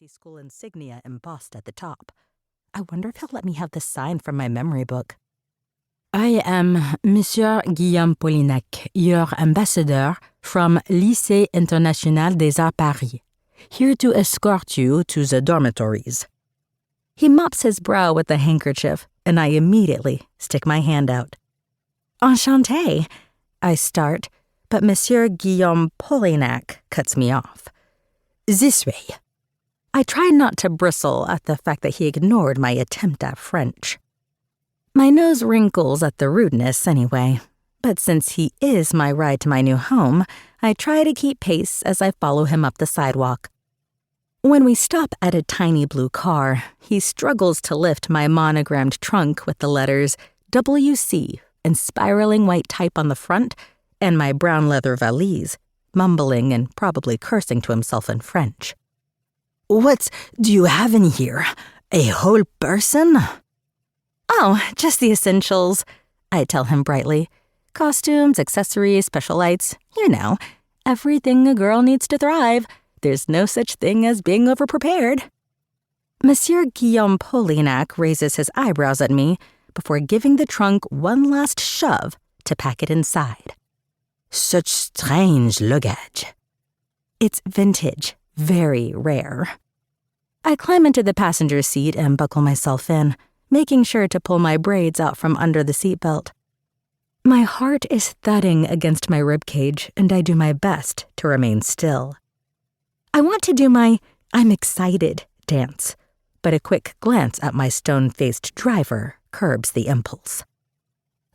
school insignia embossed at the top. I wonder if he'll let me have the sign from my memory book. I am Monsieur Guillaume Polignac, your ambassador from Lycée International des Arts Paris, here to escort you to the dormitories. He mops his brow with a handkerchief, and I immediately stick my hand out. Enchanté, I start, but Monsieur Guillaume Polignac cuts me off. This way. I try not to bristle at the fact that he ignored my attempt at French. My nose wrinkles at the rudeness anyway, but since he is my ride to my new home, I try to keep pace as I follow him up the sidewalk. When we stop at a tiny blue car, he struggles to lift my monogrammed trunk with the letters WC in spiraling white type on the front and my brown leather valise, mumbling and probably cursing to himself in French. What do you have in here? A whole person? Oh, just the essentials, I tell him brightly. Costumes, accessories, special lights, you know, everything a girl needs to thrive. There's no such thing as being overprepared. Monsieur Guillaume Polignac raises his eyebrows at me before giving the trunk one last shove to pack it inside. Such strange luggage. It's vintage, very rare. I climb into the passenger seat and buckle myself in, making sure to pull my braids out from under the seatbelt. My heart is thudding against my ribcage, and I do my best to remain still. I want to do my I'm excited dance, but a quick glance at my stone-faced driver curbs the impulse.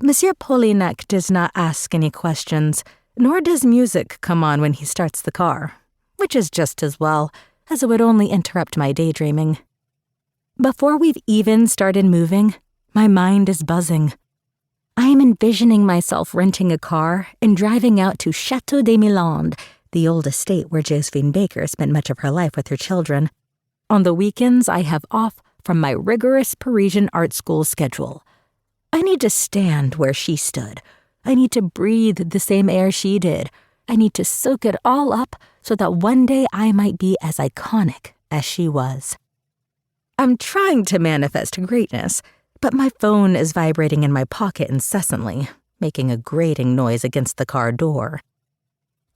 Monsieur Polignac does not ask any questions, nor does music come on when he starts the car, which is just as well, as it would only interrupt my daydreaming. Before we've even started moving, my mind is buzzing. I am envisioning myself renting a car and driving out to Château des Milandes, the old estate where Josephine Baker spent much of her life with her children. On the weekends, I have off from my rigorous Parisian art school schedule. I need to stand where she stood. I need to breathe the same air she did. I need to soak it all up so that one day I might be as iconic as she was. I'm trying to manifest greatness, but my phone is vibrating in my pocket incessantly, making a grating noise against the car door.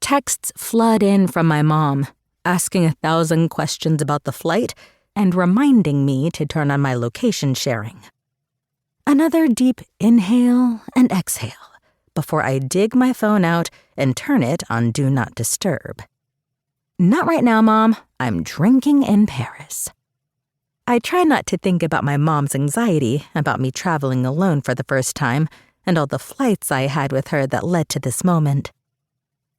Texts flood in from my mom, asking 1,000 questions about the flight and reminding me to turn on my location sharing. Another deep inhale and exhale before I dig my phone out and turn it on Do Not Disturb. Not right now, Mom. I'm drinking in Paris. I try not to think about my mom's anxiety about me traveling alone for the first time and all the flights I had with her that led to this moment.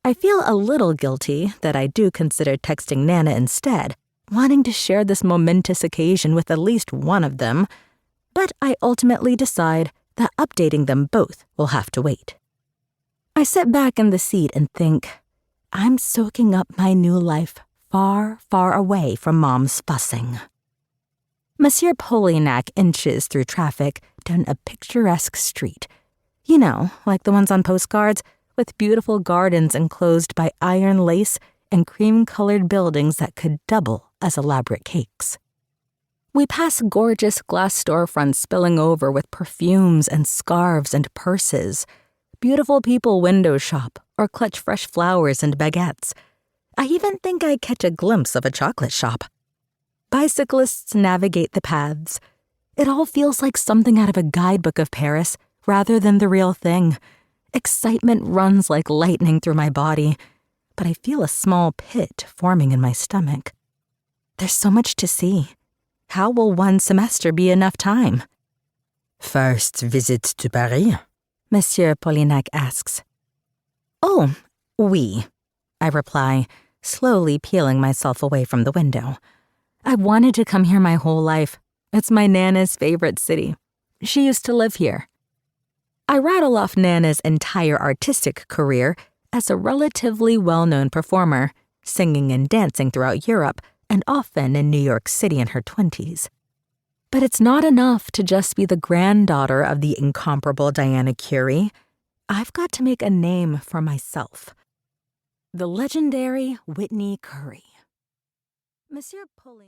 I feel a little guilty that I do consider texting Nana instead, wanting to share this momentous occasion with at least one of them, but I ultimately decide that updating them both will have to wait. I sit back in the seat and think, I'm soaking up my new life far, far away from Mom's fussing. Monsieur Polignac inches through traffic down a picturesque street. You know, like the ones on postcards, with beautiful gardens enclosed by iron lace and cream-colored buildings that could double as elaborate cakes. We pass gorgeous glass storefronts spilling over with perfumes and scarves and purses. Beautiful people window shop or clutch fresh flowers and baguettes. I even think I catch a glimpse of a chocolate shop. Bicyclists navigate the paths. It all feels like something out of a guidebook of Paris rather than the real thing. Excitement runs like lightning through my body, but I feel a small pit forming in my stomach. There's so much to see. How will one semester be enough time? First visit to Paris? Monsieur Polignac asks. Oh, oui, I reply, slowly peeling myself away from the window. I wanted to come here my whole life. It's my Nana's favorite city. She used to live here. I rattle off Nana's entire artistic career as a relatively well-known performer, singing and dancing throughout Europe and often in New York City in her 20s. But it's not enough to just be the granddaughter of the incomparable Diana Curie. I've got to make a name for myself. The legendary Whitney Curry. Monsieur Polignac.